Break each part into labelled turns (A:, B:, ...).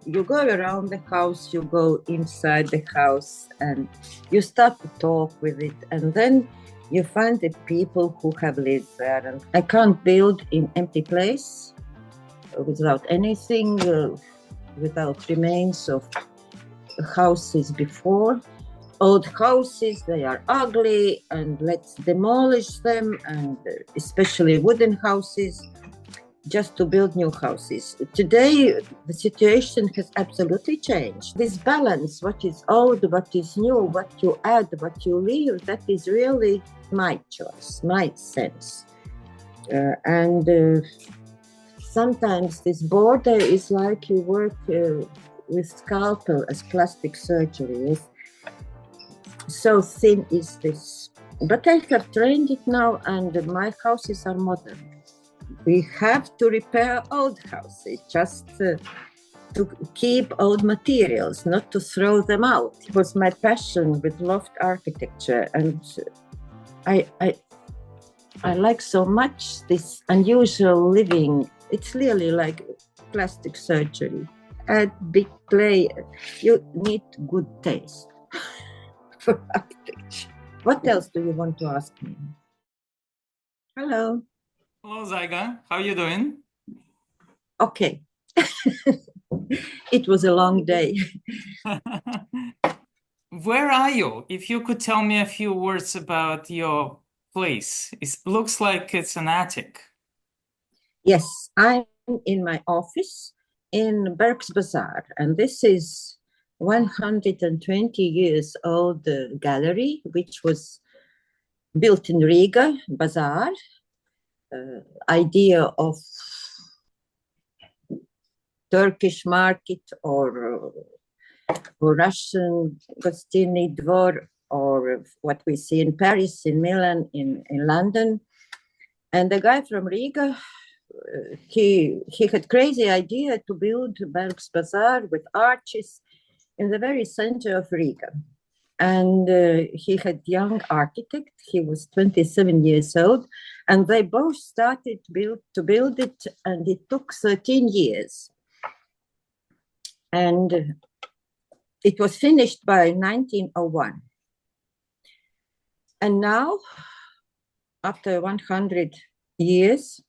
A: you go around the house, you go inside the house, and you start to talk with it, and then you find the people who have lived there. And I can't build in empty place without anything, without remains of houses before. Old houses, they are ugly, and let's demolish them, and especially wooden houses, just to build new houses. Today, the situation has absolutely changed. This balance, what is old, what is new, what you add, what you leave, that is really my choice, my sense. Sometimes this border is like you work with scalpel as plastic surgery. So thin is this. But I have trained it now, and my houses are modern. We have to repair old houses, just to keep old materials, not to throw them out. It was my passion with loft architecture, and I like so much this unusual living. It's really like plastic surgery. Add big play. You need good taste for architecture. What else do you want to ask me? Hello.
B: Hello, Zaiga. How are you doing?
A: Okay. It was a long day.
B: Where are you? If you could tell me a few words about your place. It looks like it's an attic.
A: Yes, I'm in my office in Berks Bazaar, and this is 120 years old gallery, which was built in Riga Bazaar. Idea of Turkish market or Russian Gostiny Dvor, or what we see in Paris, in Milan, in London. And the guy from Riga, he had crazy idea to build Berks Bazaar with arches in the very center of Riga. And he had young architect, he was 27 years old, and they both started to build it, and it took 13 years. And it was finished by 1901. And now, after 100 years,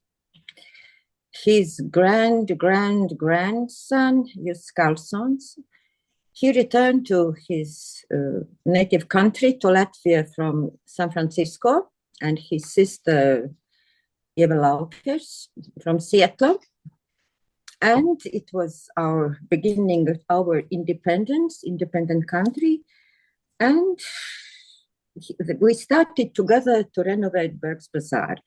A: his grandson, Jus Karlssons, he returned to his native country, to Latvia, from San Francisco, and his sister, Eva Laukers, from Seattle. And it was our beginning of our independent country. And we started together to renovate Berks Bazaar.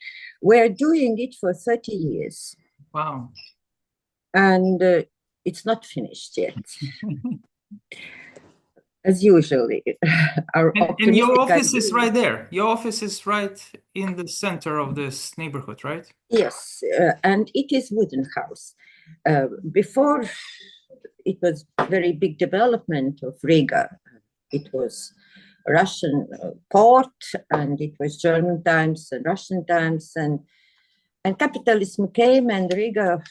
A: We're doing it for 30 years.
B: Wow.
A: And it's not finished yet. As usually.
B: And your office is right there. Your office is right in the center of this neighborhood, right?
A: Yes, and it is wooden house. Before, it was very big development of Riga. It was Russian port, and it was German times and Russian times, and capitalism came, and Riga,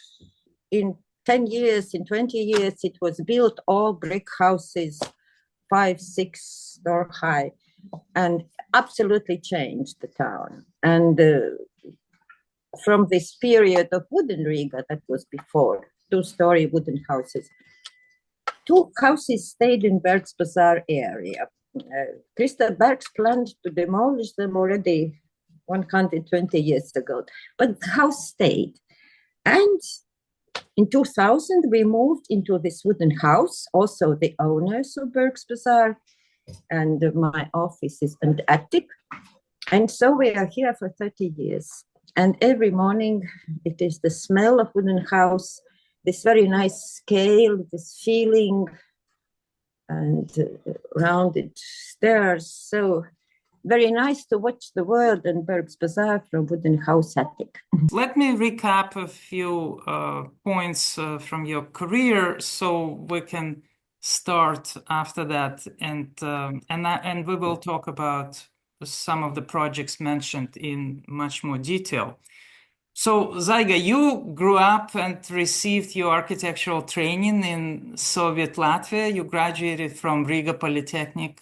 A: in 10 years, in 20 years, it was built all brick houses, 5-6 door high, and absolutely changed the town. And from this period of wooden Riga that was before, 2-story wooden houses, 2 houses stayed in Berks Bazaar area. Krista Berks planned to demolish them already 120 years ago, but the house stayed. And in 2000, we moved into this wooden house, also the owners of Berks Bazaar, and my office is an attic. And so we are here for 30 years. And every morning, it is the smell of wooden house, this very nice scale, this feeling, and rounded stairs. So very nice to watch the world in Berks Bazaar from wooden house attic.
B: Let me recap a few points from your career, so we can start after that, and we will talk about some of the projects mentioned in much more detail. So, Zaiga, you grew up and received your architectural training in Soviet Latvia. You graduated from Riga Polytechnic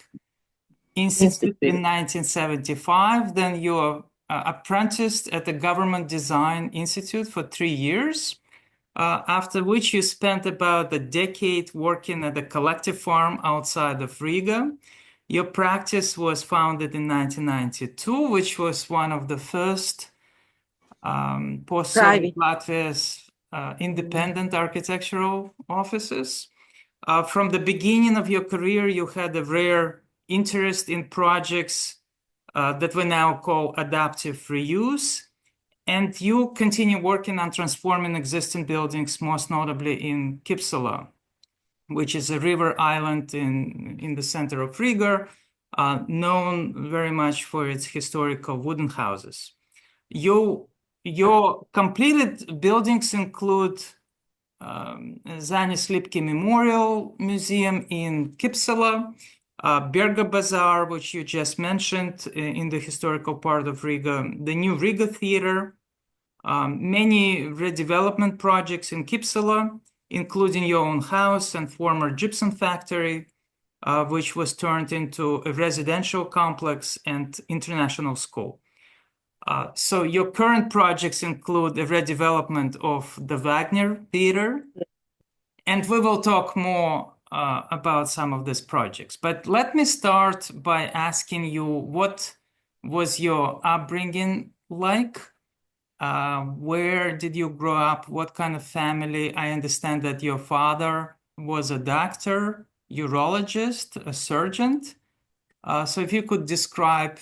B: Institute in 1975. Then you apprenticed at the Government Design Institute for 3 years, after which you spent about a decade working at a collective farm outside of Riga. Your practice was founded in 1992, which was one of the first post-Soviet Latvia's independent architectural offices. From the beginning of your career, you had a rare interest in projects that we now call adaptive reuse, and you continue working on transforming existing buildings, most notably in Kipsala, which is a river island in the center of Riga, known very much for its historical wooden houses. Your completed buildings include Zanis Lipke Memorial Museum in Kipsala, Berga Bazaar, which you just mentioned in the historical part of Riga, the new Riga Theater, many redevelopment projects in Kipsala, including your own house and former gypsum factory, which was turned into a residential complex and international school. So your current projects include the redevelopment of the Wagner Theater, and we will talk more about some of these projects. But let me start by asking you, what was your upbringing like? Where did you grow up? What kind of family? I understand that your father was a doctor, urologist, a surgeon. So if you could describe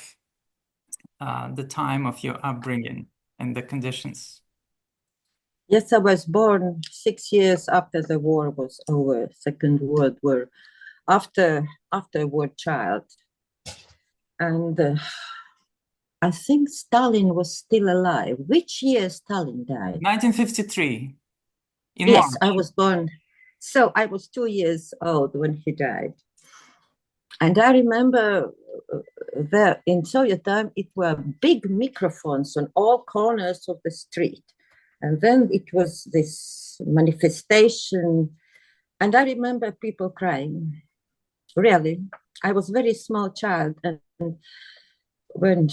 B: the time of your upbringing and the conditions.
A: Yes, I was born 6 years after the war was over, Second World War, after war child. And I think Stalin was still alive. Which year Stalin died?
B: 1953. In
A: yes,
B: March.
A: I was born. So I was 2 years old when he died. And I remember that in Soviet time, it were big microphones on all corners of the street. And then it was this manifestation. And I remember people crying. Really. I was a very small child. And when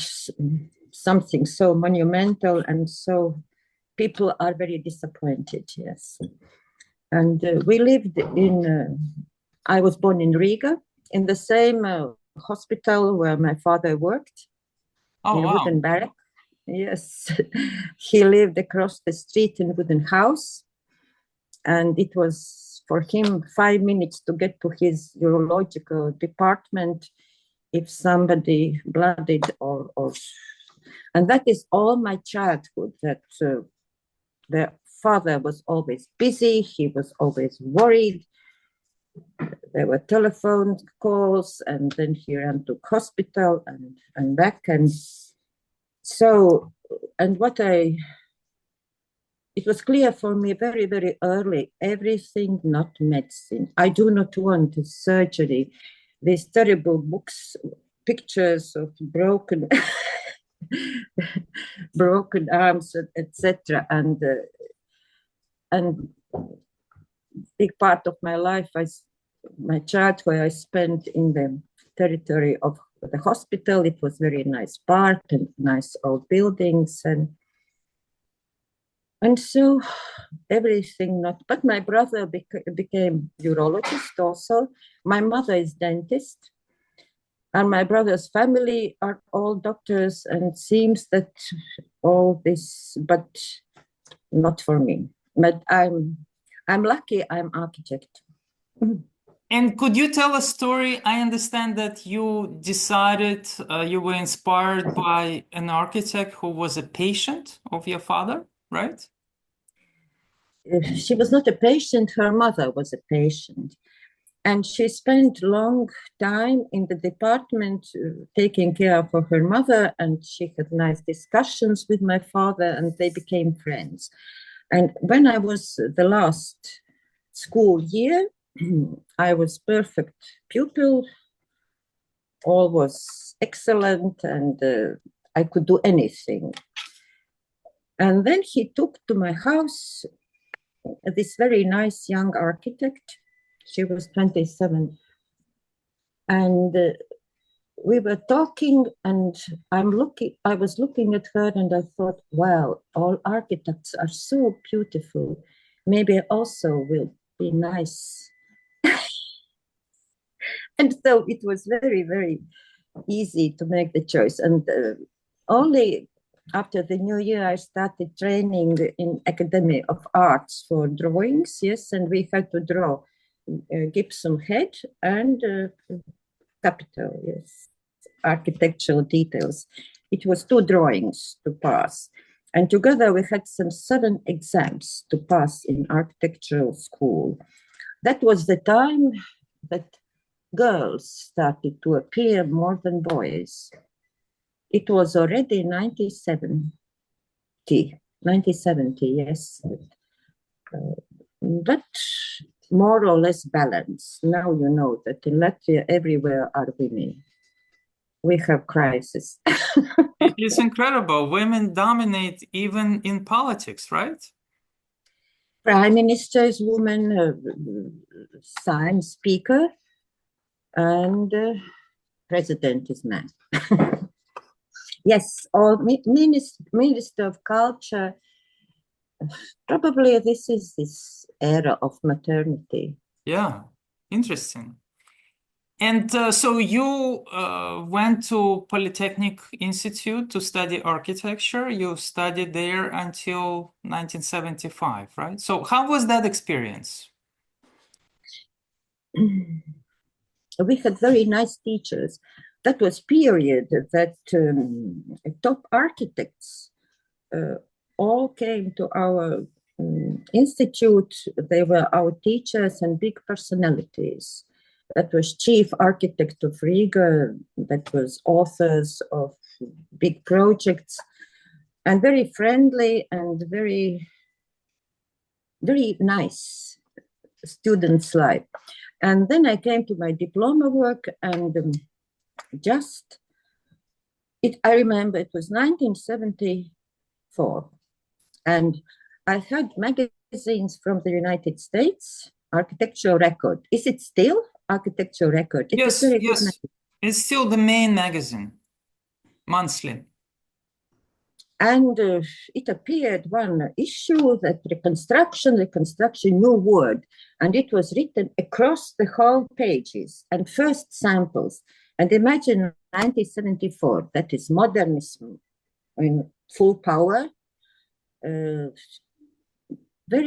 A: something so monumental and so people are very disappointed, yes. And we lived I was born in Riga, in the same hospital where my father worked, in a wooden barrack. Yes, he lived across the street in a wooden house, and it was for him 5 minutes to get to his urological department if somebody blooded or and that is all my childhood, that the father was always busy, he was always worried. There were telephone calls, and then he ran to hospital and back. And so, and it was clear for me very, very early, everything not medicine. I do not want surgery. These terrible books, pictures of broken broken arms, etc. And big part of my life, my childhood, I spent in the territory of the hospital. It was very nice park and nice old buildings, and so everything not. But my brother became urologist also. My mother is dentist, and my brother's family are all doctors. And it seems that all this, but not for me. But I'm lucky. I'm architect.
B: And could you tell a story? I understand that you decided, you were inspired by an architect who was a patient of your father, right?
A: She was not a patient, her mother was a patient. And she spent long time in the department taking care of her mother, and she had nice discussions with my father, and they became friends. And when I was the last school year, I was perfect pupil, all was excellent, and I could do anything. And then he took to my house this very nice young architect. She was 27. And we were talking, and I was looking at her, and I thought, wow, all architects are so beautiful. Maybe I also will be nice. And so it was very, very easy to make the choice. And only after the new year, I started training in Academy of Arts for drawings, yes, and we had to draw gypsum head and capital, yes, architectural details. It was 2 drawings to pass. And together we had some 7 exams to pass in architectural school. That was the time that girls started to appear more than boys. It was already 1970, yes. But more or less balanced. Now you know that in Latvia, everywhere are women. We have crisis.
B: It's incredible. Women dominate even in politics, right?
A: Prime Minister is woman, science speaker, and president is man. Yes, or Minister of Culture. Probably this is this era of maternity.
B: Yeah, interesting. And so you went to Polytechnic Institute to study architecture. You studied there until 1975, right? So how was that experience?
A: We had very nice teachers. That was period that top architects all came to our institute. They were our teachers and big personalities. That was chief architect of Riga, that was authors of big projects, and very friendly and very, very nice students' life. And then I came to my diploma work, and I remember it was 1974, and I had magazines from the United States, Architectural Record. Is it still Architectural Record?
B: Yes, yes. It's still the main magazine, monthly.
A: And it appeared one issue that reconstruction, new word. And it was written across the whole pages and first samples. And imagine 1974, that is modernism in full power. Very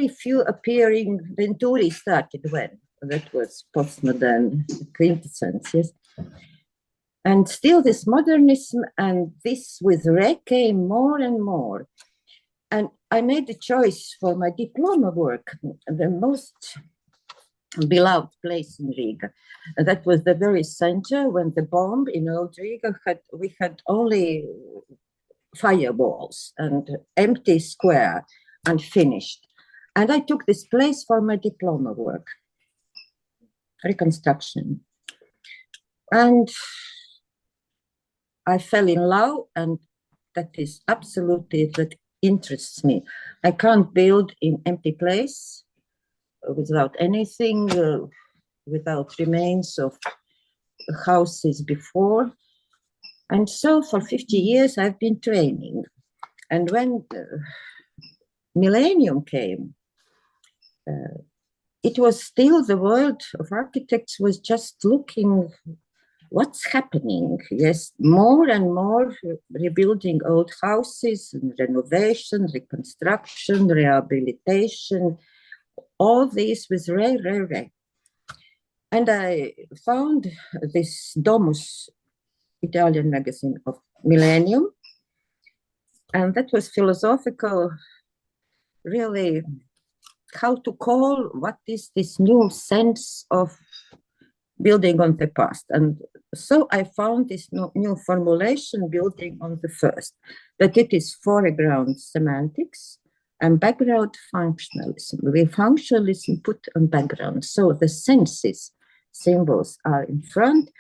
A: few appearing. Venturi started when? That was postmodern quintessence, yes. And still this modernism and this with Re came more and more. And I made a choice for my diploma work, the most beloved place in Riga. And that was the very center when the bomb in old Riga we had only fireballs and empty square, unfinished. And I took this place for my diploma work, reconstruction. And I fell in love, and that is absolutely, that interests me. I can't build in empty place without anything, without remains of houses before. And so for 50 years, I've been training. And when millennium came, it was still the world of architects was just looking what's happening. Yes, more and more rebuilding old houses, and renovation, reconstruction, rehabilitation, all this was rare. And I found this Domus, Italian magazine of Millennium, and that was philosophical, really, how to call what is this new sense of building on the past. And so I found this new formulation, building on the first, that it is foreground semantics and background functionalism. We functionalism put on background. So the senses, symbols are in front.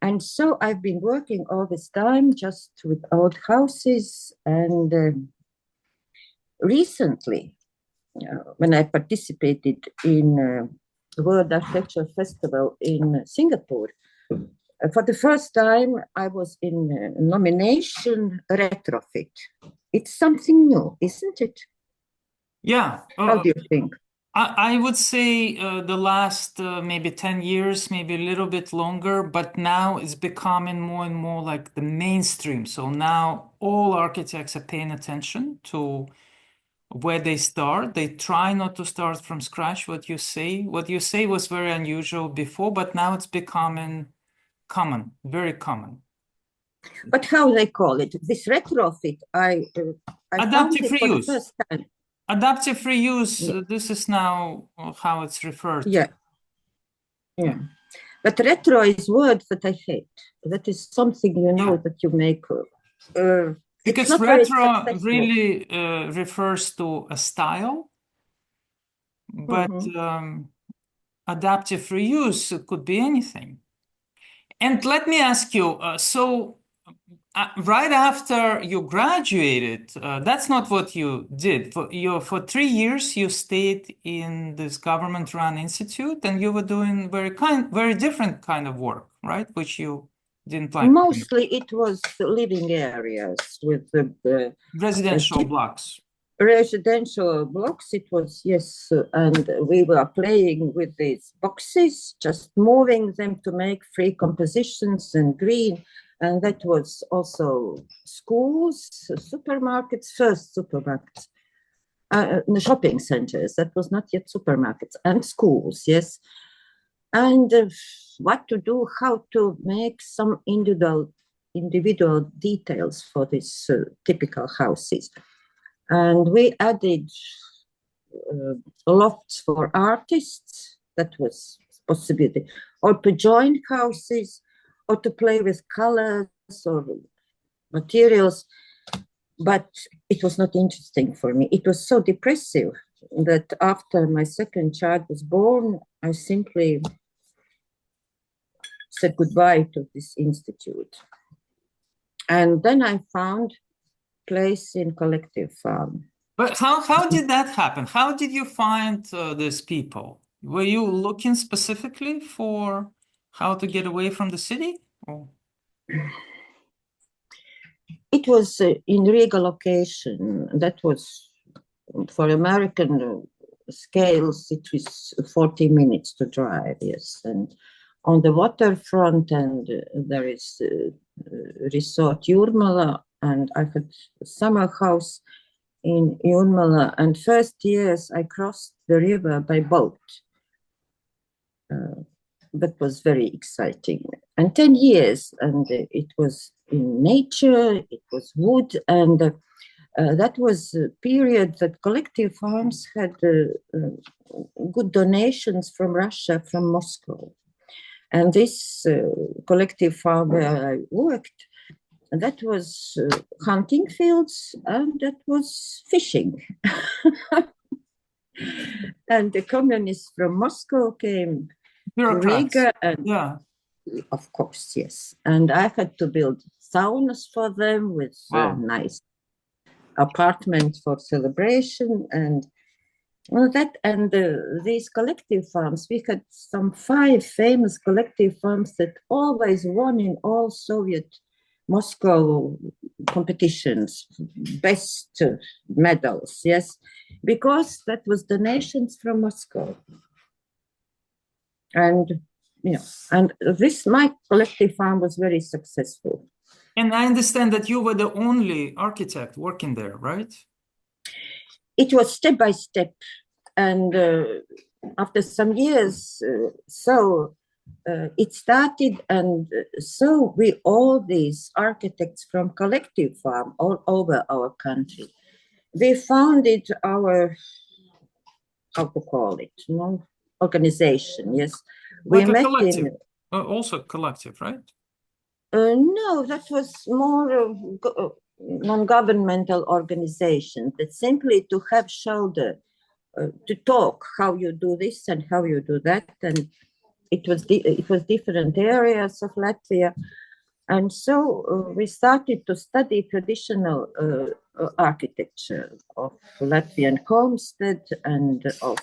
A: And so I've been working all this time just with old houses and recently, when I participated in World Architecture Festival in Singapore, for the first time, I was in a nomination retrofit. It's something new, isn't it?
B: Yeah.
A: How do you think?
B: I would say the last maybe 10 years, maybe a little bit longer, but now it's becoming more and more like the mainstream. So now all architects are paying attention to where they start. They try not to start from scratch. What you say was very unusual before, but now it's becoming common, very common.
A: But how they call it? This retrofit, I found it for the first time.
B: Adaptive reuse, this is now how it's referred to.
A: Yeah. But retro is word that I hate. That is something, that you make.
B: Because retro really refers to a style, but adaptive reuse could be anything. And let me ask you, right after you graduated, that's not what you did. For 3 years, you stayed in this government-run institute, and you were doing very different kind of work, right? Which you didn't like.
A: Mostly, it was living areas with the
B: residential blocks.
A: Residential blocks. It was, yes, and we were playing with these boxes, just moving them to make free compositions and green. And that was also schools, supermarkets, first supermarkets, shopping centers. That was not yet supermarkets, and schools, yes. And what to do, how to make some individual details for these typical houses. And we added lofts for artists. That was a possibility. Or to join houses, or to play with colors or materials. But it was not interesting for me. It was so depressive that after my second child was born, I simply said goodbye to this institute. And then I found place in collective farm.
B: But how did that happen? How did you find these people? Were you looking specifically for how to get away from the city? Or?
A: It was in Riga location. That was, for American scales, it was 40 minutes to drive, yes. And on the waterfront, and there is resort Jurmala, and I had a summer house in Jurmala. And first years I crossed the river by boat. That was very exciting. And 10 years, and it was in nature, it was wood, and that was a period that collective farms had good donations from Russia, from Moscow. And this collective farm where I worked, that was hunting fields, and that was fishing. And the communists from Moscow came to Riga, and of course, yes. And I had to build saunas for them with nice apartments for celebration and all that. And these collective farms, we had some 5 famous collective farms that always won in all Soviet Moscow competitions, best medals, yes, because that was donations from Moscow. And and my collective farm was very successful.
B: And I understand that you were the only architect working there, right?
A: It was step by step, and after some years, it started, and so we, all these architects from collective farm all over our country, we founded our, how to call it, organization, yes.
B: Like we met collective. Also collective, right?
A: No, that was more non-governmental organization, that simply to have shoulder, to talk how you do this and how you do that. And it was different areas of Latvia. And so we started to study traditional architecture of Latvian homestead and of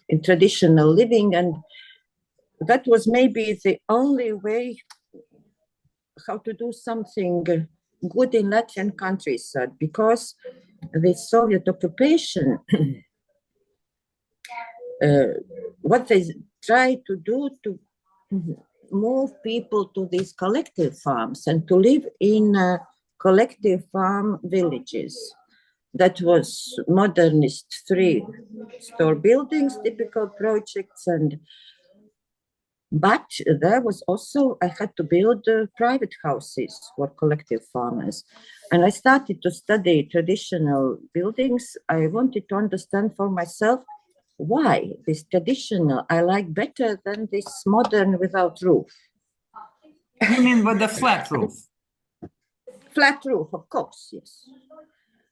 A: in traditional living. And that was maybe the only way how to do something good in Latvian countryside, because the Soviet occupation, what they tried to do to move people to these collective farms and to live in collective farm villages. That was modernist 3-store buildings, typical projects, but there was also, I had to build private houses for collective farmers. And I started to study traditional buildings. I wanted to understand for myself why this traditional I like better than this modern without roof.
B: You mean with the flat roof?
A: Flat roof, of course, yes.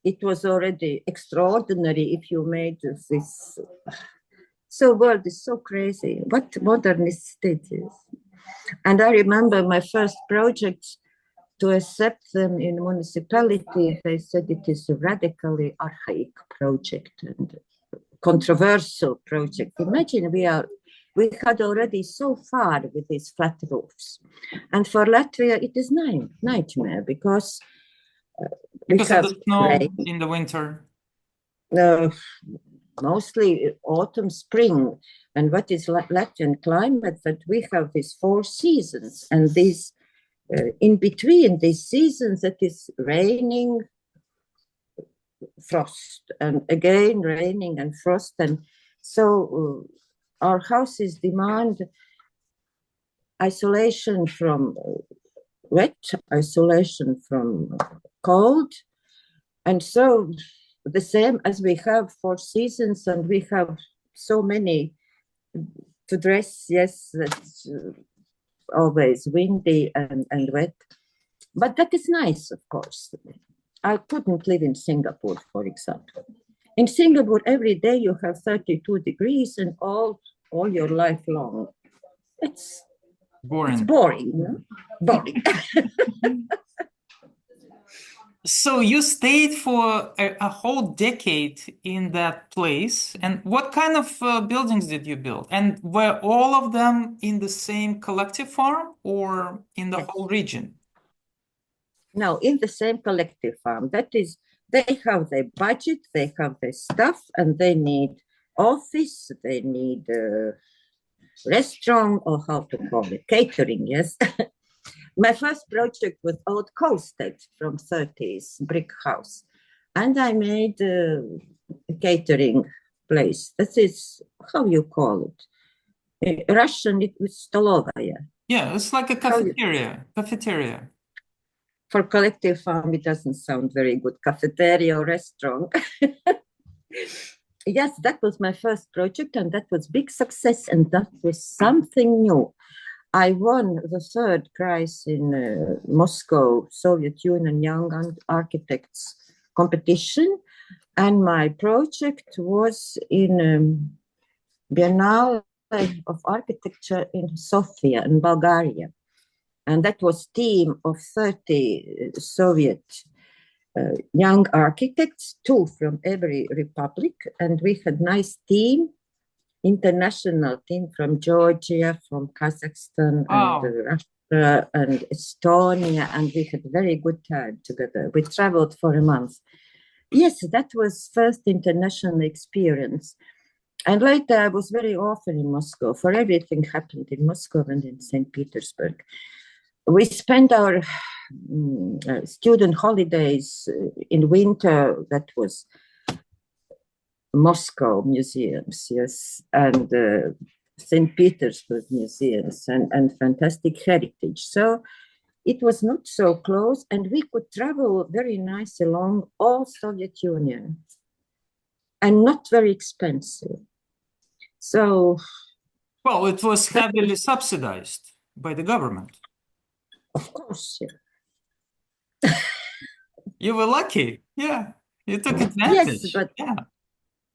A: It was already extraordinary if you made this. So world is so crazy. What modernist it is. And I remember my first projects, to accept them in municipality, they said it is a radically archaic project and controversial project. Imagine we had already so far with these flat roofs. And for Latvia, it is nightmare because
B: of the snow rain in the winter.
A: Mostly autumn, spring. And what is Latvian climate? That we have these 4 seasons, and these in between these seasons, that is raining, frost, and again raining and frost. And so our houses demand isolation from wet, isolation from cold. And so the same as we have 4 seasons and we have so many to dress, yes, that's always windy and wet. But that is nice, of course. I couldn't live in Singapore, for example. In Singapore, every day you have 32 degrees and all your life long. It's boring. It's boring, no? Boring.
B: So you stayed for a whole decade in that place. And what kind of buildings did you build? And were all of them in the same collective farm or in the whole region?
A: No, in the same collective farm. That is, they have their budget, they have their stuff, and they need office, they need restaurant, or how to call it, catering, yes. My first project was old coasted from 30s brick house, and I made a catering place. That is, how you call it? Russian, it was stolovaya.
B: Yeah, it's like a cafeteria. Cafeteria.
A: For collective farm, it doesn't sound very good. Cafeteria or restaurant. Yes, that was my first project, and that was big success, and that was something new. I won the 3rd prize in Moscow, Soviet Union Young Architects competition. And my project was in Biennale of Architecture in Sofia, in Bulgaria. And that was a team of 30 Soviet young architects, 2 from every republic. And we had nice team. International team from Georgia, from Kazakhstan, and Russia, and Estonia, and we had a very good time together. We traveled for a month. Yes, that was first international experience. And later I was very often in Moscow, for everything happened in Moscow and in St. Petersburg. We spent our student holidays in winter. That was Moscow museums, yes, and St. Petersburg museums and fantastic heritage. So it was not so close, and we could travel very nice along all Soviet Union and not very expensive. So,
B: well, it was heavily subsidized by the government.
A: Of course, yeah.
B: You were lucky, yeah. You took advantage.
A: Yes, but
B: yeah.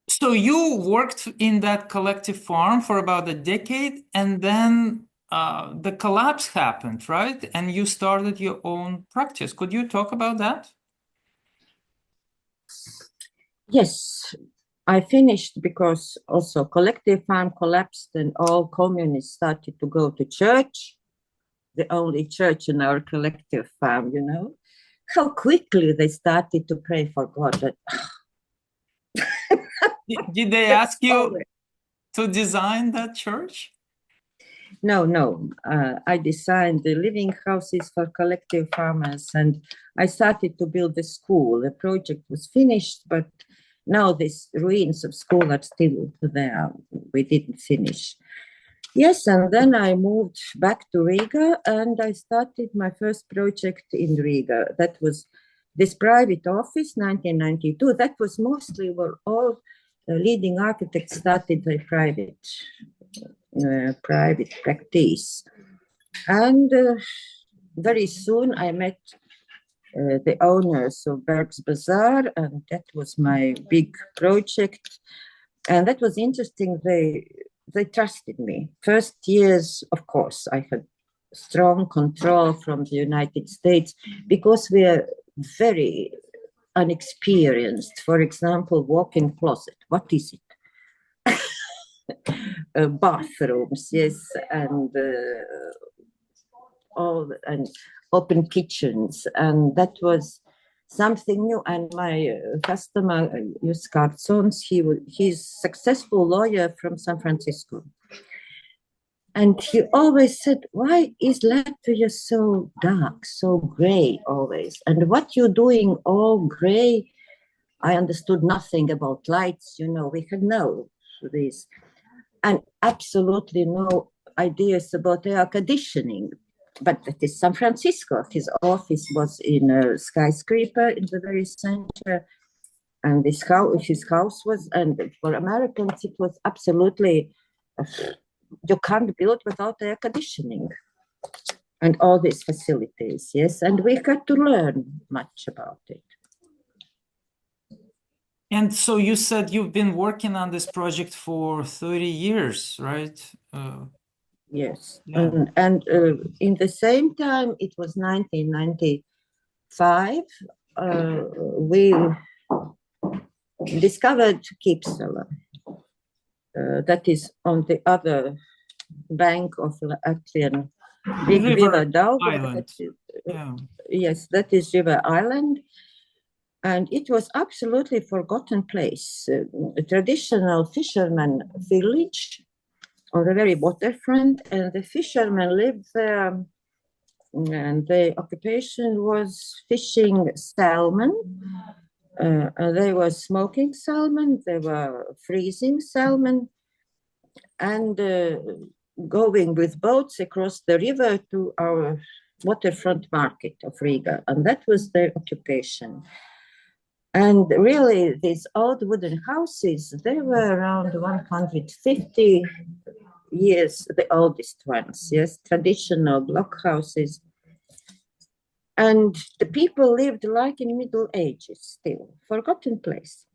B: So you worked in that collective farm for about a decade, and then the collapse happened, right? And you started your own practice. Could you talk about that?
A: Yes, I finished because also collective farm collapsed and all communists started to go to church, the only church in our collective farm, you know. How quickly they started to pray for God.
B: Did they ask you to design that church?
A: No. I designed the living houses for collective farmers and I started to build the school. The project was finished, but now these ruins of school are still there. We didn't finish. Yes, and then I moved back to Riga and I started my first project in Riga. That was this private office, 1992. That was mostly where all leading architects started their private practice. And very soon I met the owners of Berg's Bazaar, and that was my big project. And that was interesting. They trusted me. First years, of course, I had strong control from the United States because we are very unexperienced. For example, walk-in closet. What is it? Bathrooms, yes, and all and open kitchens, and that was something new. And my customer, Jus Cardsons, he's successful lawyer from San Francisco, and he always said, "Why is Latvia so dark, so gray always? And what you're doing all gray?" I understood nothing about lights. You know, we had no this. And absolutely no ideas about air conditioning. But that is San Francisco. His office was in a skyscraper in the very center. And his house was, and for Americans, it was absolutely, you can't build without air conditioning and all these facilities, yes. And we had to learn much about it.
B: And so you said you've been working on this project for 30 years, right?
A: Yes.
B: Yeah.
A: And in the same time, it was 1995, we discovered Kipsala. That is on the other bank of Latvian big river Dauga. Yes, that is River Island. And it was absolutely forgotten place, a traditional fisherman village on the very waterfront, and the fishermen lived there, and the occupation was fishing salmon. They were smoking salmon, they were freezing salmon, and going with boats across the river to our waterfront market of Riga, and that was their occupation. And really, these old wooden houses, they were around 150 years, the oldest ones, yes, traditional block houses. And the people lived like in Middle Ages still, forgotten place.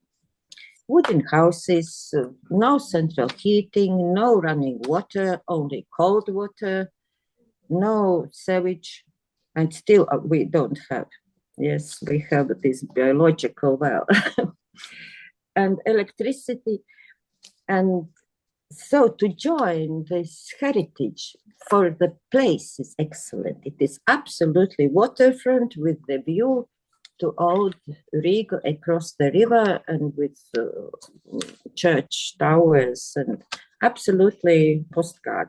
A: Wooden houses, no central heating, no running water, only cold water, no sewage, and still we don't have. Yes, we have this biological well and electricity. And so to join this heritage for the place is excellent. It is absolutely waterfront with the view to old Riga across the river and with church towers and absolutely postcard.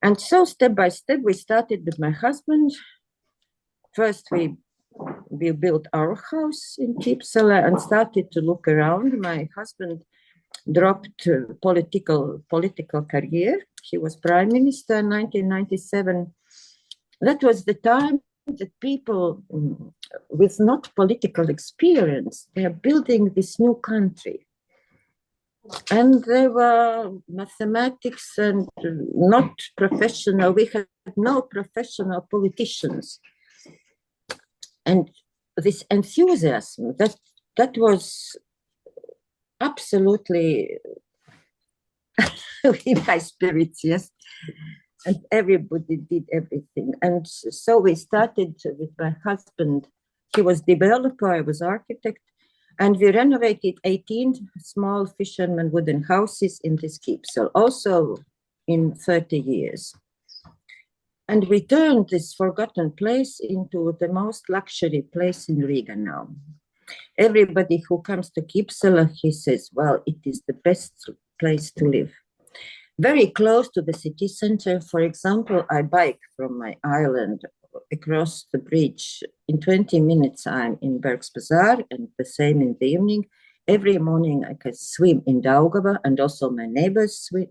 A: And so step by step, we started with my husband. First, we built our house in Kipsala and started to look around. My husband dropped political career. He was prime minister in 1997. That was the time that people with not political experience, they are building this new country. And they were mathematics and not professional. We had no professional politicians. And this enthusiasm, that was absolutely in my spirits, yes. and everybody did everything. And so we started with my husband. He was developer, I was architect, and we renovated 18 small fisherman wooden houses in this Keepsel, also in 30 years. And we turned this forgotten place into the most luxury place in Riga now. Everybody who comes to Keepsel, he says, well, it is the best place to live. Very close to the city center. For example, I bike from my island across the bridge. In 20 minutes, I'm in Bergs Bazaar, and the same in the evening. Every morning, I can swim in Daugava, and also my neighbors swim.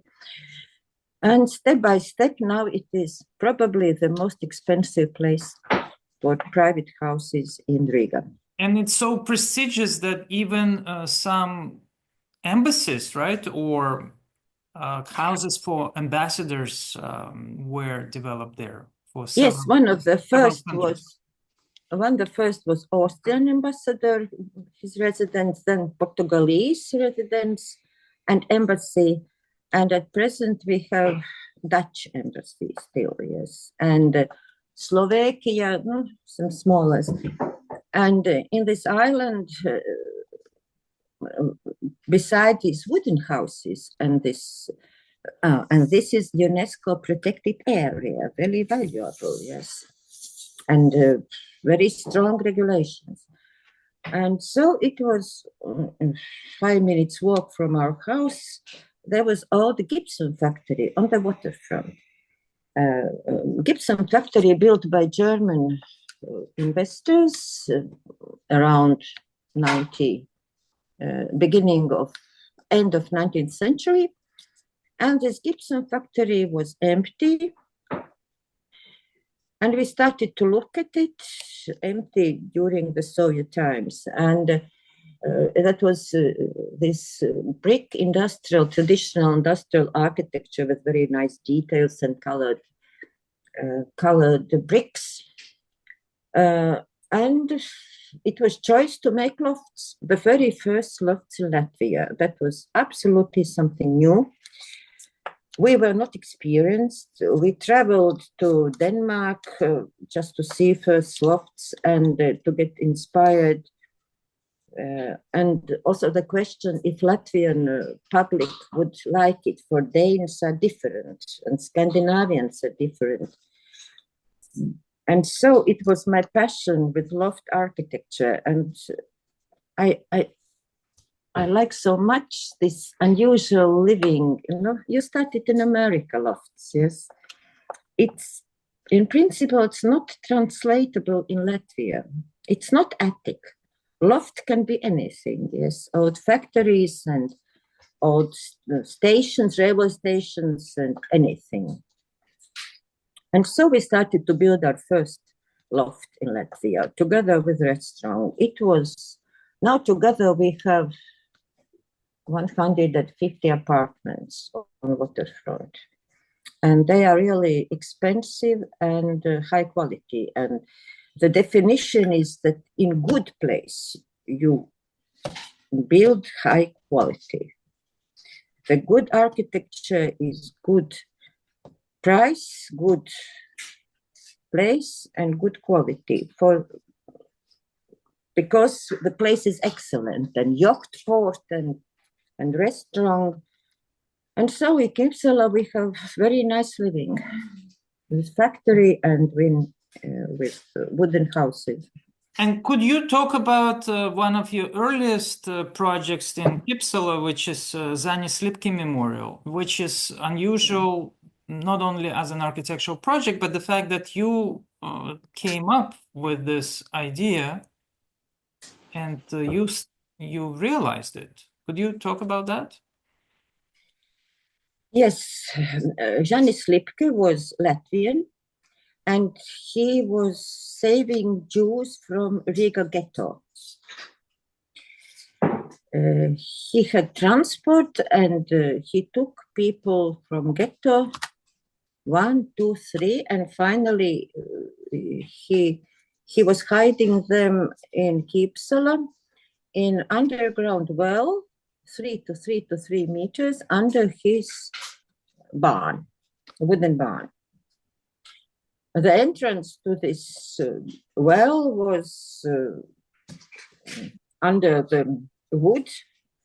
A: And step by step, now it is probably the most expensive place for private houses in Riga.
B: And it's so prestigious that even some embassies, right, or houses for ambassadors were developed there for several.
A: Yes, one of the first was Austrian ambassador, his residence, then Portuguese residence and embassy. And at present we have Dutch embassy still, yes. And Slovakia, some smaller. And in this island, beside these wooden houses and this is UNESCO protected area, very valuable, yes, and very strong regulations. And so it was 5 minutes walk from our house. There was all the gypsum factory on the waterfront. Gypsum factory built by German investors around end of 19th century. And this gypsum factory was empty. And we started to look at it, empty during the Soviet times. And that was this brick traditional industrial architecture with very nice details and colored bricks. And it was choice to make lofts, the very first lofts in Latvia. That was absolutely something new. We were not experienced. We traveled to Denmark just to see first lofts and to get inspired. And also the question if Latvian public would like it, for Danes are different and Scandinavians are different. And so it was my passion with loft architecture, and I like so much this unusual living. You started in America lofts, yes. It's in principle, it's not translatable in Latvia. It's not attic. Loft can be anything, yes. Old factories and old stations, railway stations, and anything. And so we started to build our first loft in Latvia together with restaurant. It was, now together we have 150 apartments on waterfront. And they are really expensive and high quality. And the definition is that in good place, you build high quality. The good architecture is good price, good place, and good quality because the place is excellent, and yacht port and restaurant. And so in Keepsel we have very nice living with factory and with wooden houses.
B: And could you talk about one of your earliest projects in Keepsel, which is Zaiga Gailes Memorial, which is unusual not only as an architectural project, but the fact that you came up with this idea and you realized it. Could you talk about that?
A: Yes, Zaiga Gailes was Latvian, and he was saving Jews from Riga ghetto. He had transport, and he took people from ghetto 1, 2, 3, and finally he was hiding them in Keepsel in underground well, 3 to 3 meters under his barn, wooden barn. The entrance to this well was under the wood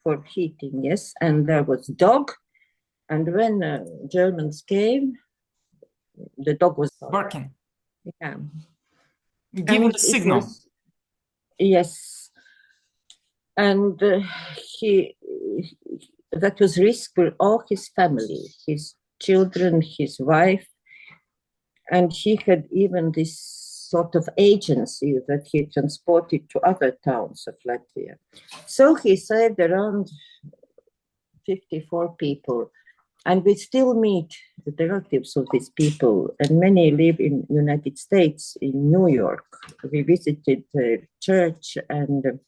A: for heating, yes, and there was dog. And when Germans came, the dog was
B: barking,
A: yeah,
B: giving
A: and
B: a signal.
A: Yes, and that was risk for all his family, his children, his wife, and he had even this sort of agency that he transported to other towns of Latvia. So he saved around 54 people, and we still meet the relatives of these people, and many live in United States, in New York. We visited the church, and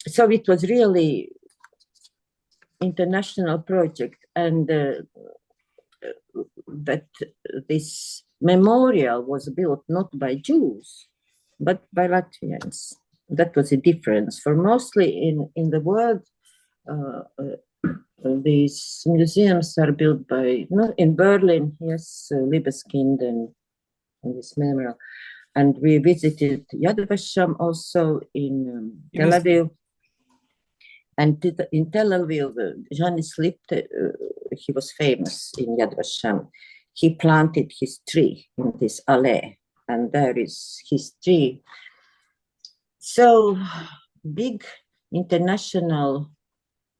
A: so it was really international project, and that this memorial was built not by Jews, but by Latvians. That was a difference. For mostly in the world, these museums are built by, in Berlin, yes, Liebeskind and this memorial. And we visited Yad Vashem also in Tel Aviv. And in Tel Aviv, Janis Lipte, he was famous in Yad Vashem. He planted his tree in this alley, and there is his tree. So big international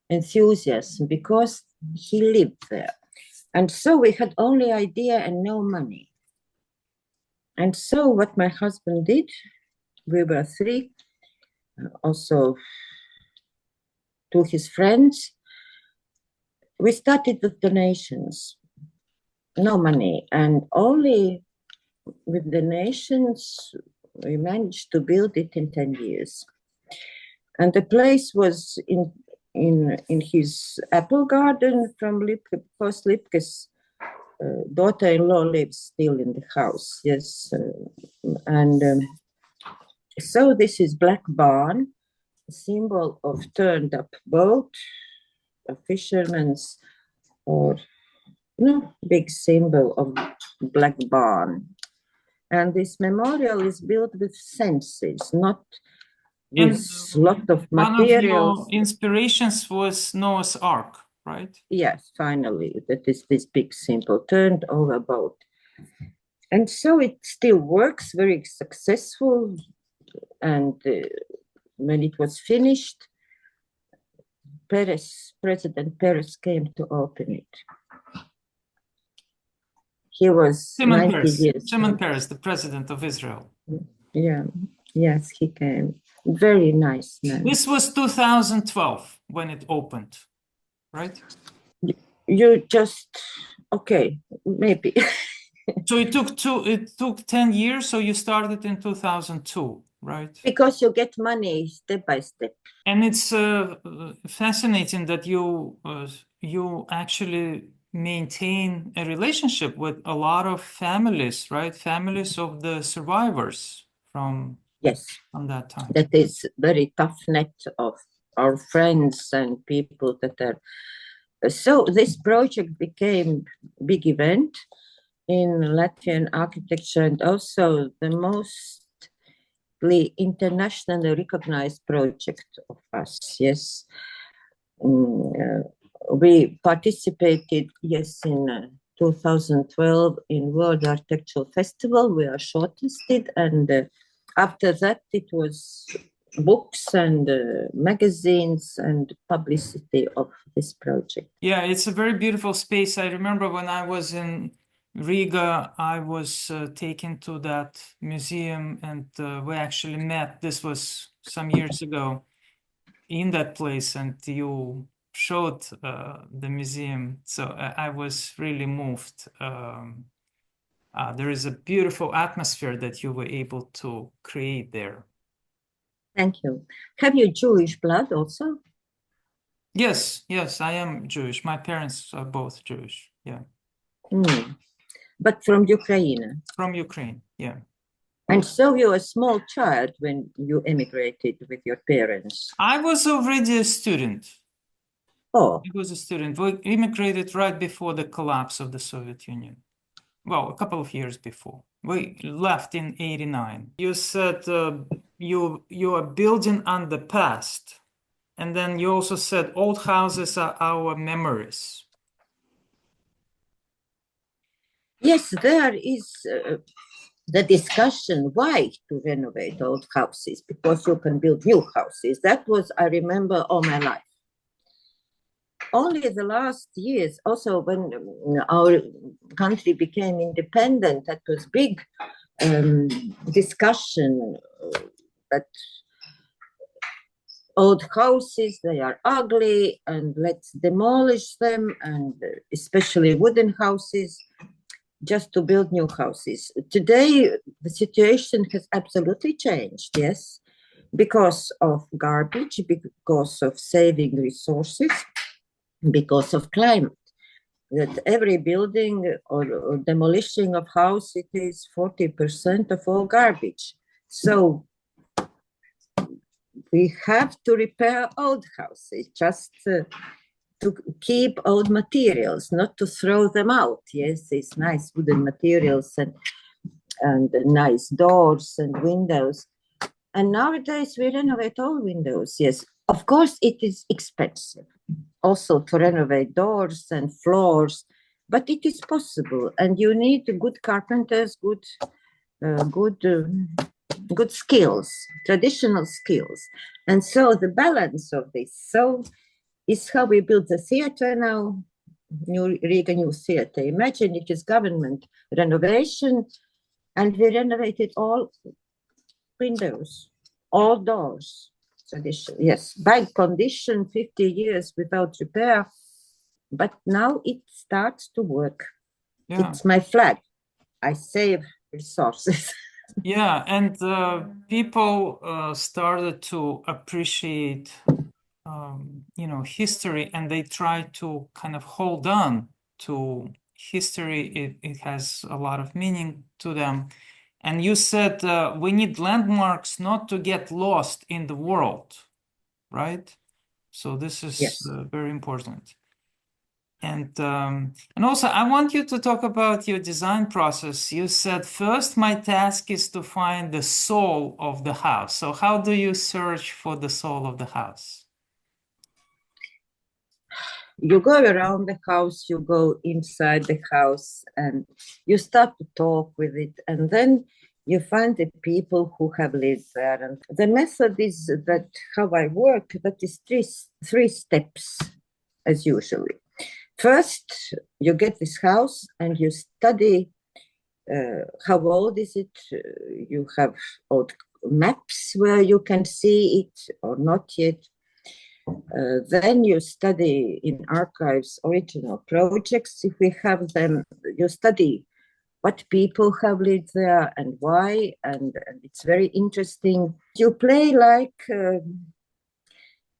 A: enthusiasm because he lived there. And so we had only idea and no money. And so what my husband did, we were three, also to his friends, we started with donations, no money, and only with donations we managed to build it in 10 years. And the place was in his apple garden from Lipke, because Lipke's daughter-in-law lives still in the house, yes. So this is black barn, a symbol of turned up boat, a fisherman's, or big symbol of black barn. And this memorial is built with senses, not with a lot of materials.
B: One of your inspirations was Noah's Ark, right?
A: Yes, finally, that is this big symbol, turned over boat. And so it still works, very successful. And when it was finished, President Peres came to open it. He was 90 years.
B: Shimon Peres, the president of Israel.
A: Yeah, yes, he came. Very nice man.
B: This was 2012 when it opened, right?
A: You just, okay, maybe.
B: So it took 10 years, so you started in 2002, right?
A: Because you get money step by step.
B: And it's fascinating that you actually maintain a relationship with a lot of families, right? Families of the survivors from that time.
A: That is very tough net of our friends and people that are. So this project became a big event in Latvian architecture, and also the mostly internationally recognized project of us, yes. We participated, yes, in 2012 in World Architectural Festival. We are shortlisted, and after that it was books and magazines and publicity of this project.
B: Yeah, it's a very beautiful space. I remember when I was in Riga, I was taken to that museum, and we actually met. This was some years ago in that place, and you showed the museum. So I was really moved. There is a beautiful atmosphere that you were able to create there.
A: Thank you. Have you Jewish blood also?
B: Yes, I am Jewish. My parents are both Jewish. Yeah.
A: But from Ukraine?
B: From Ukraine, yeah.
A: And so you were a small child when you emigrated with your parents?
B: I was already a student.
A: Oh.
B: I was a student. We immigrated right before the collapse of the Soviet Union. Well, a couple of years before. We left in 89. You said you are building on the past. And then you also said old houses are our memories.
A: Yes, there is the discussion why to renovate old houses, because you can build new houses. That was, I remember, all my life. Only the last years, also when our country became independent, that was big discussion that old houses, they are ugly and let's demolish them, and especially wooden houses, just to build new houses. Today, the situation has absolutely changed, yes, because of garbage, because of saving resources, because of climate. That every building or demolishing of house, it is 40% of all garbage. So we have to repair old houses just to keep old materials, not to throw them out. Yes, these nice wooden materials and nice doors and windows. And nowadays we renovate all windows. Yes, of course it is expensive also to renovate doors and floors, but it is possible. And you need good carpenters, good skills, traditional skills. And so the balance of this is how we build the theater now, Riga New Theater. Imagine it is government renovation, and we renovated all windows, all doors. Tradition, yes, bad condition, 50 years without repair, but now it starts to work. Yeah. It's my flag. I save resources.
B: Yeah, and people started to appreciate, history, and they try to kind of hold on to history. It has a lot of meaning to them. And you said we need landmarks not to get lost in the world, right? So this is
A: yes.
B: Very important. And also, I want you to talk about your design process. You said, first, my task is to find the soul of the house. So how do you search for the soul of the house?
A: You go around the house, you go inside the house, and you start to talk with it. And then you find the people who have lived there. And the method is that how I work, that is three steps, as usually. First, you get this house and you study how old is it. You have old maps where you can see it or not yet. Then you study in archives original projects, if we have them. You study what people have lived there and why, and it's very interesting. You play like,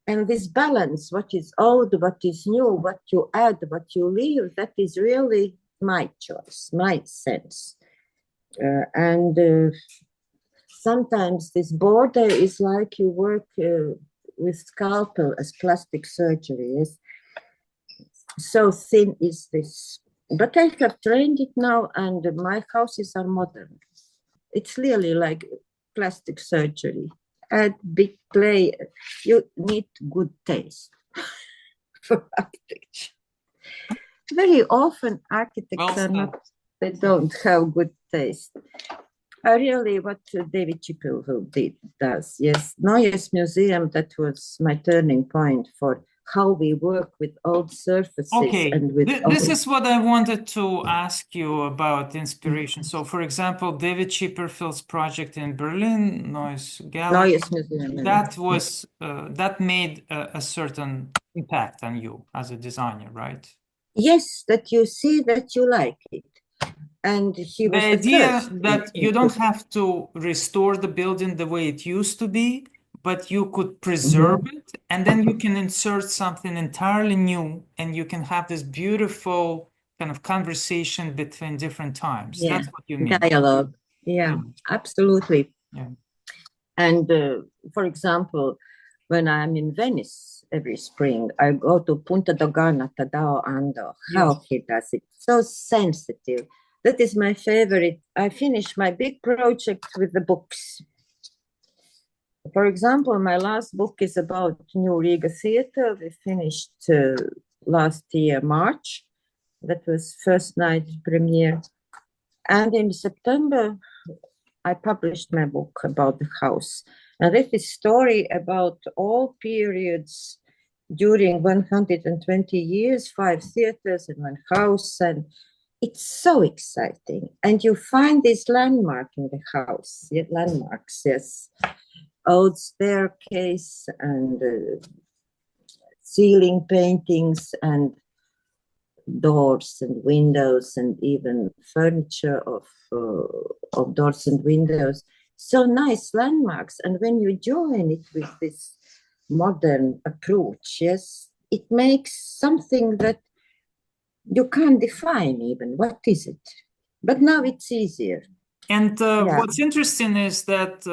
A: and this balance, what is old, what is new, what you add, what you leave, that is really my choice, my sense. And sometimes this border is like you work with scalpel as plastic surgery. Yes? So thin is this. But I have trained it now, and my houses are modern. It's really like plastic surgery. Add big play. You need good taste for architecture. Very often architects are not, they don't have good taste. Really what David Chippewa does. Yes, Neues Museum, that was my turning point for how we work with old surfaces.
B: Okay,
A: and with
B: this is what I wanted to ask you about inspiration. So, for example, David Chipperfield's project in Berlin, Neues
A: Museum,
B: that was that made a certain impact on you as a designer, right?
A: Yes, that you see that you like it. And he was the
B: idea that you don't have to restore the building the way it used to be, but you could preserve it, and then you can insert something entirely new, and you can have this beautiful kind of conversation between different times.
A: Yeah.
B: That's what you mean.
A: Dialogue. Yeah, absolutely.
B: Yeah.
A: And for example, when I'm in Venice every spring, I go to Punta Dogana, Tadao Ando, how he does it. So sensitive. That is my favorite. I finished my big project with the books. For example, my last book is about New Riga Theatre. We finished last year, March. That was first night premiere. And in September, I published my book about the house. And that is a story about all periods during 120 years, 5 theaters and 1 house. And it's so exciting. And you find this landmark in the house, landmarks, yes. Old staircase and ceiling paintings and doors and windows and even furniture of doors and windows. So nice landmarks. And when you join it with this modern approach, yes, it makes something that you can't define even. What is it? But now it's easier.
B: And what's interesting is that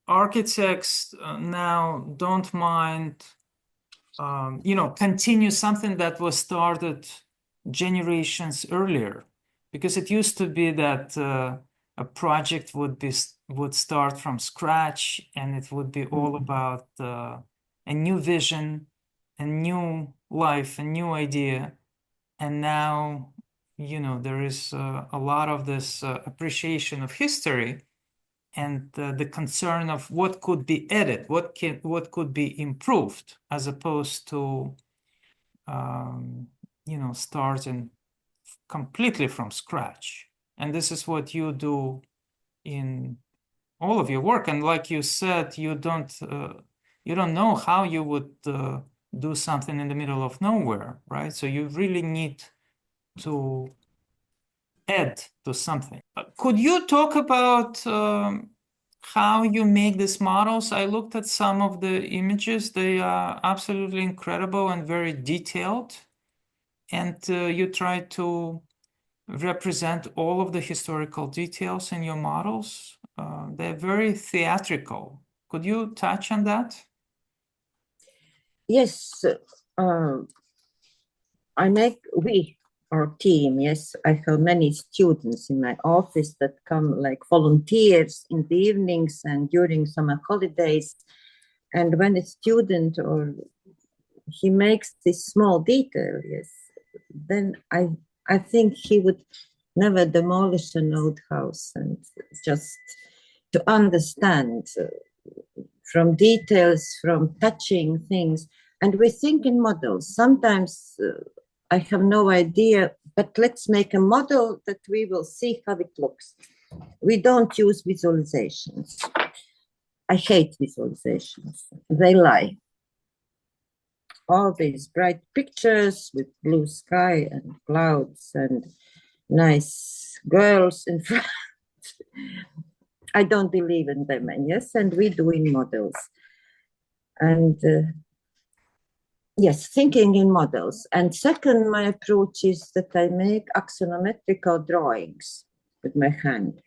B: architects now don't mind, continue something that was started generations earlier, because it used to be that a project would start from scratch, and it would be all about a new vision, a new life, a new idea. And now, there is a lot of this appreciation of history and the concern of what could be added, what could be improved, as opposed to starting completely from scratch. And this is what you do in all of your work. And like you said, you don't know how you would do something in the middle of nowhere, right? So you really need to add to something. Could you talk about how you make these models? I looked at some of the images. They are absolutely incredible and very detailed. And you try to represent all of the historical details in your models. They're very theatrical. Could you touch on that?
A: Yes, our team, yes, I have many students in my office that come like volunteers in the evenings and during summer holidays. And when a student or he makes this small detail, yes, then I think he would never demolish an old house. And just to understand from details, from touching things. And we think in models. Sometimes I have no idea, but let's make a model that we will see how it looks. We don't use visualizations. I hate visualizations. They lie. All these bright pictures with blue sky and clouds and nice girls in front. I don't believe in them, and yes, and we do in models. And yes, thinking in models. And second, my approach is that I make axonometrical drawings with my hand.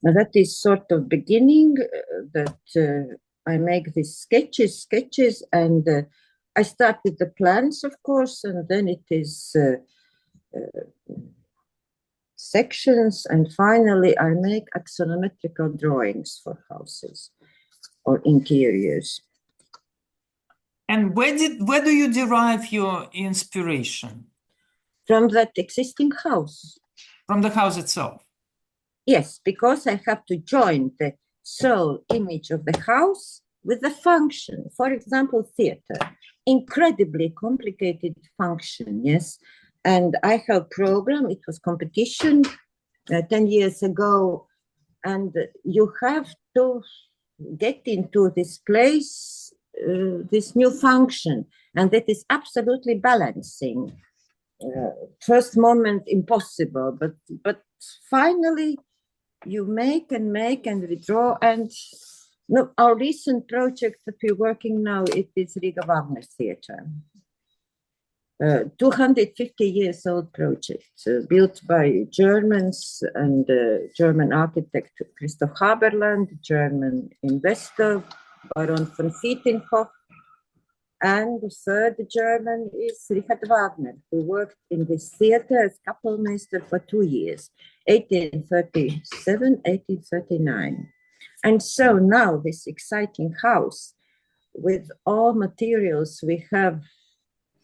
A: Now that is sort of beginning that I make these sketches, and I start with the plans, of course, and then it is sections, and finally I make axonometrical drawings for houses or interiors.
B: And where do you derive your inspiration?
A: From that existing house.
B: From the house itself?
A: Yes, because I have to join the soul image of the house with the function. For example, theater, incredibly complicated function, yes. And I have program, it was competition 10 years ago, and you have to get into this place, this new function, and that is absolutely balancing. First moment impossible, but finally you make and withdraw. And no, our recent project that we're working now, it is Riga Wagner Theatre. 250 years old project, built by Germans and German architect Christoph Haberland, German investor Baron von Vietinghoff. And the third German is Richard Wagner, who worked in this theater as Kapellmeister for 2 years, 1837, 1839. And so now this exciting house with all materials we have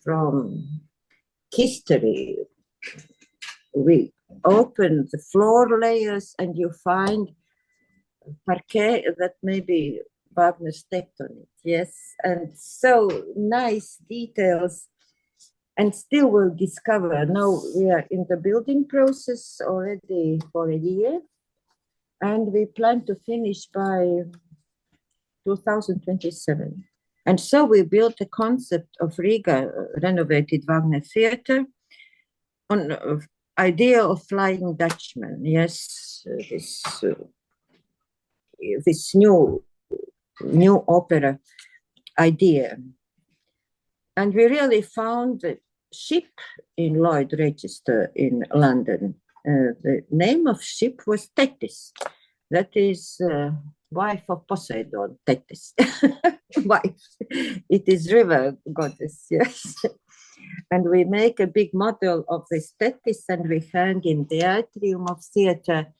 A: from history, we open the floor layers and you find parquet that maybe Wagner stepped on it, yes, and so nice details. And still we'll discover, now we are in the building process already for a year, and we plan to finish by 2027. And so we built a concept of Riga, renovated Wagner Theater, on the idea of Flying Dutchman, yes, this new opera idea. And we really found a ship in Lloyd Register in London. The name of ship was Thetis. That is wife of Poseidon, Thetis. Wife. It is river goddess, yes. And we make a big model of this Thetis and we hang in the atrium of theater.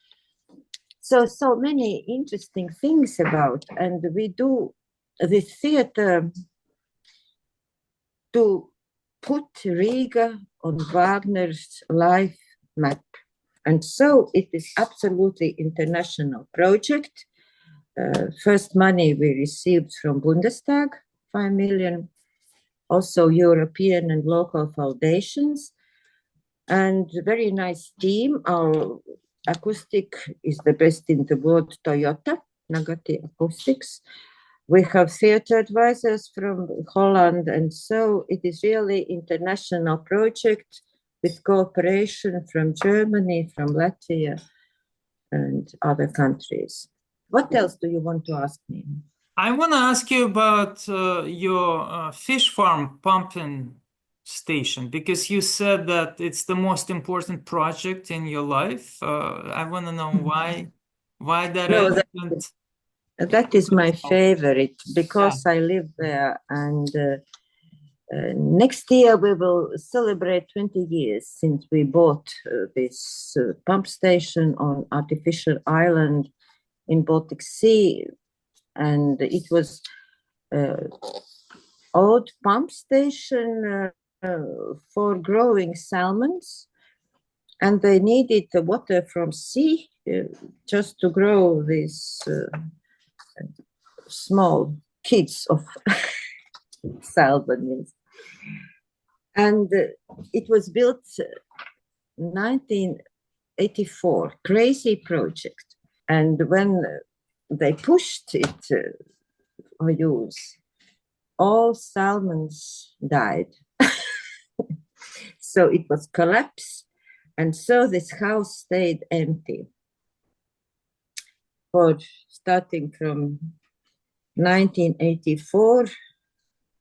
A: So many interesting things about, and we do this theater to put Riga on Wagner's life map. And so it is absolutely international project. First money we received from Bundestag, 5 million, also European and local foundations, and very nice team. Our acoustic is the best in the world, Toyota, Nagati Acoustics. We have theater advisors from Holland, and so it is really international project with cooperation from Germany, from Latvia, and other countries. What else do you want to ask me?
B: I want to ask you about your fish farm pumping station, because you said that it's the most important project in your life. I want to know why that is.
A: That is my favorite, because I live there, and next year we will celebrate 20 years since we bought this pump station on artificial island in Baltic Sea. And it was old pump station for growing salmons, and they needed the water from sea just to grow these small kids of salmon. And it was built 1984, crazy project. And when they pushed it for use, all salmons died. So it was collapsed. And so this house stayed empty for starting from 1984.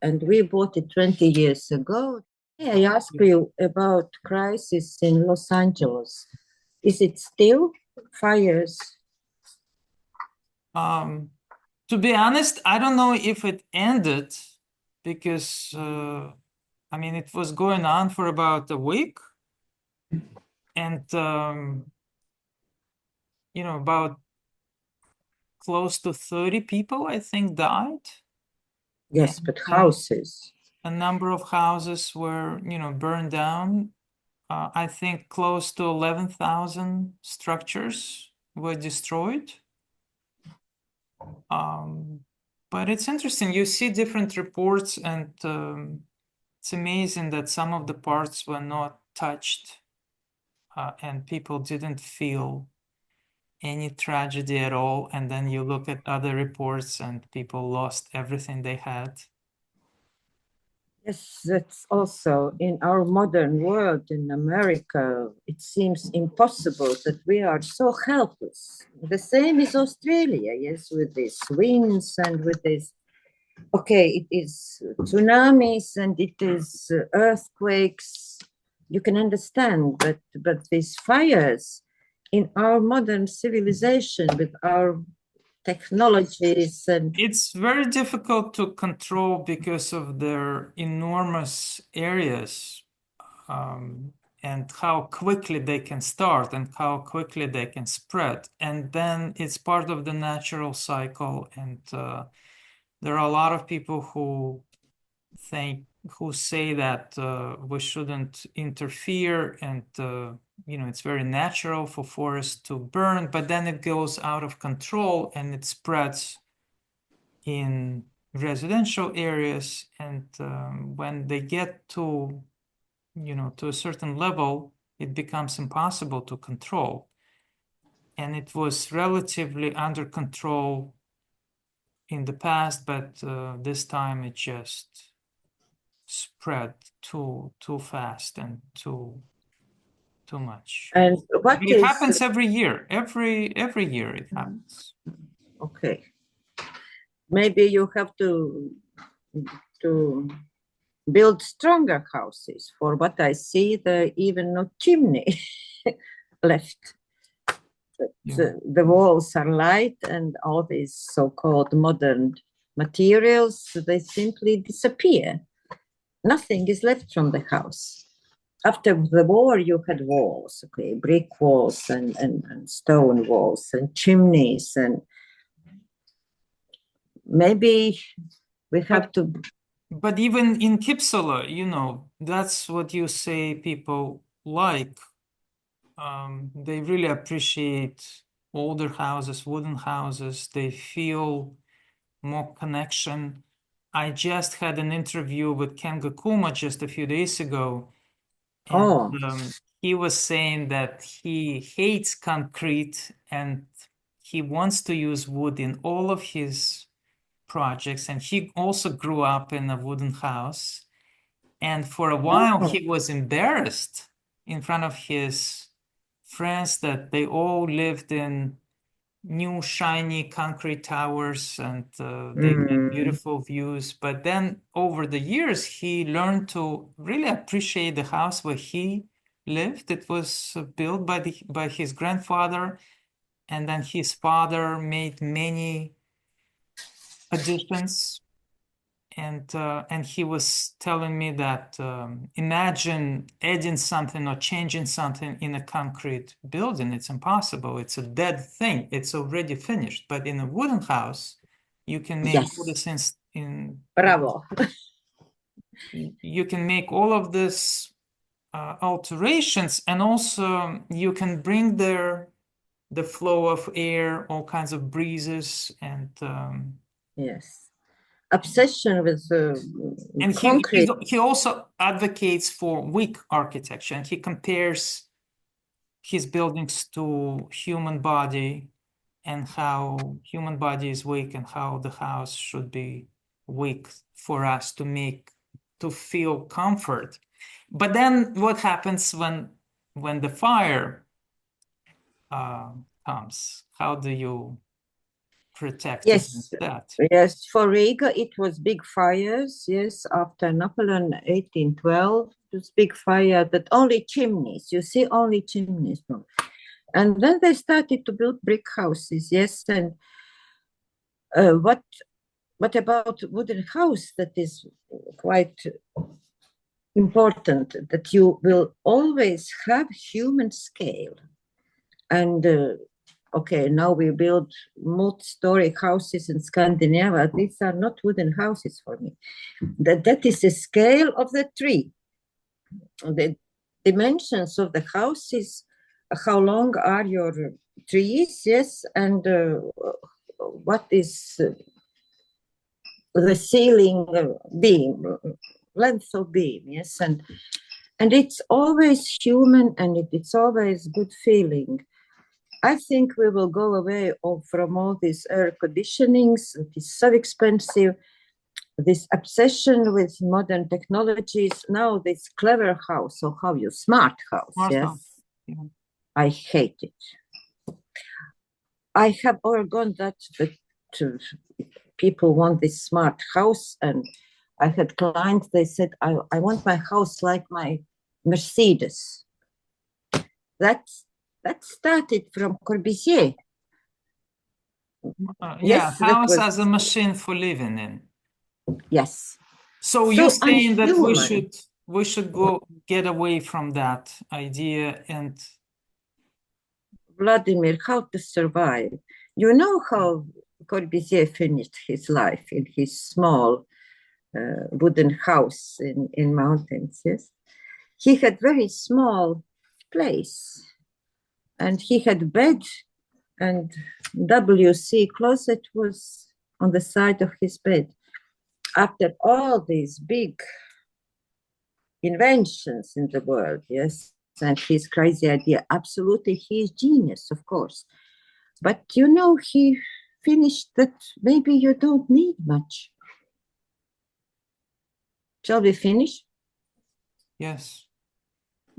A: And we bought it 20 years ago. I ask you about crisis in Los Angeles. Is it still fires?
B: To be honest, I don't know if it ended, because I mean, it was going on for about a week, and you know, about close to 30 people, I think, died.
A: Yes,
B: and,
A: but houses.
B: A number of houses were, you know, burned down. I think close to 11,000 structures were destroyed. But it's interesting, you see different reports, and it's amazing that some of the parts were not touched, and people didn't feel any tragedy at all. And then you look at other reports and people lost everything they had.
A: Yes, that's also in our modern world in America. It seems impossible that we are so helpless. The same is Australia, yes, with these winds and with this. Okay, it is tsunamis and it is earthquakes. You can understand, but these fires in our modern civilization with our technologies and
B: It's very difficult to control because of their enormous areas, and how quickly they can start and how quickly they can spread. And then it's part of the natural cycle. And there are a lot of people who say that we shouldn't interfere, and it's very natural for forests to burn, but then it goes out of control and it spreads in residential areas. And when they get to a certain level, it becomes impossible to control. And it was relatively under control in the past, but this time it just spread too fast and too much.
A: and what
B: But it
A: is
B: happens every year. Every year it happens.
A: okay. Maybe you have to build stronger houses. For what I see, there even no chimney left.
B: Yeah.
A: The walls are light, and all these so-called modern materials, they simply disappear. Nothing is left from the house. After the war, you had walls, okay, brick walls and stone walls and chimneys, and maybe we have to.
B: But even in Kipsala, that's what you say people like. They really appreciate older houses, wooden houses. They feel more connection. I just had an interview with Ken Gakuma just a few days ago, and he was saying that he hates concrete and he wants to use wood in all of his projects. And he also grew up in a wooden house. And for a while, he was embarrassed in front of his friends that they all lived in new shiny concrete towers, and they had beautiful views. But then over the years, he learned to really appreciate the house where he lived. It was built by his grandfather, and then his father made many additions. And he was telling me that imagine adding something or changing something in a concrete building. It's impossible. It's a dead thing. It's already finished. But in a wooden house, you can make all the things
A: Bravo.
B: You can make all of this alterations, and also you can bring there the flow of air, all kinds of breezes, and
A: yes. Obsession with
B: and
A: concrete.
B: he also advocates for weak architecture, and he compares his buildings to human body, and how human body is weak, and how the house should be weak for us to feel comfort. But then what happens when the fire comes? How do you protect against that?
A: Yes, for Riga, it was big fires. Yes, after Napoleon 1812, it was big fire that only chimneys, you see, only chimneys. And then they started to build brick houses. Yes, and what about wooden house? That is quite important, that you will always have human scale. And okay, now we build multi-story houses in Scandinavia. These are not wooden houses for me. That is the scale of the tree. The dimensions of the houses, how long are your trees, yes, and what is the ceiling beam, length of beam, yes, and it's always human, and it's always good feeling. I think we will go away from all these air conditionings. It is so expensive. This obsession with modern technologies. Now this clever house, or how you smart house, yes. Yeah. I hate it. I have undergone that people want this smart house, and I had clients, they said, I want my house like my Mercedes. That started from Corbusier.
B: Yeah,
A: Yes, that
B: house
A: was,
B: as a machine for living in.
A: yes.
B: So
A: So
B: you're saying that
A: unhuman.
B: we should go get away from that idea and
A: Vladimir, how to survive? You know how Corbusier finished his life in his small wooden house in mountains, yes? He had very small place and he had bed and WC closet was on the side of his bed. After all these big inventions in the world, yes, and his crazy idea, absolutely, he is genius, of course. But you know, he finished that maybe you don't need much. Shall we finish?
B: yes.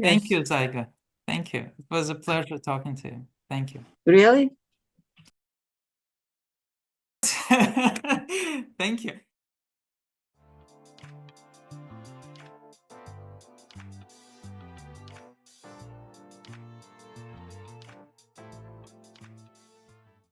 B: Thank
A: Yes.
B: you, Zaiga. Thank you. It was a pleasure talking to you. Thank you.
A: Really?
B: Thank you.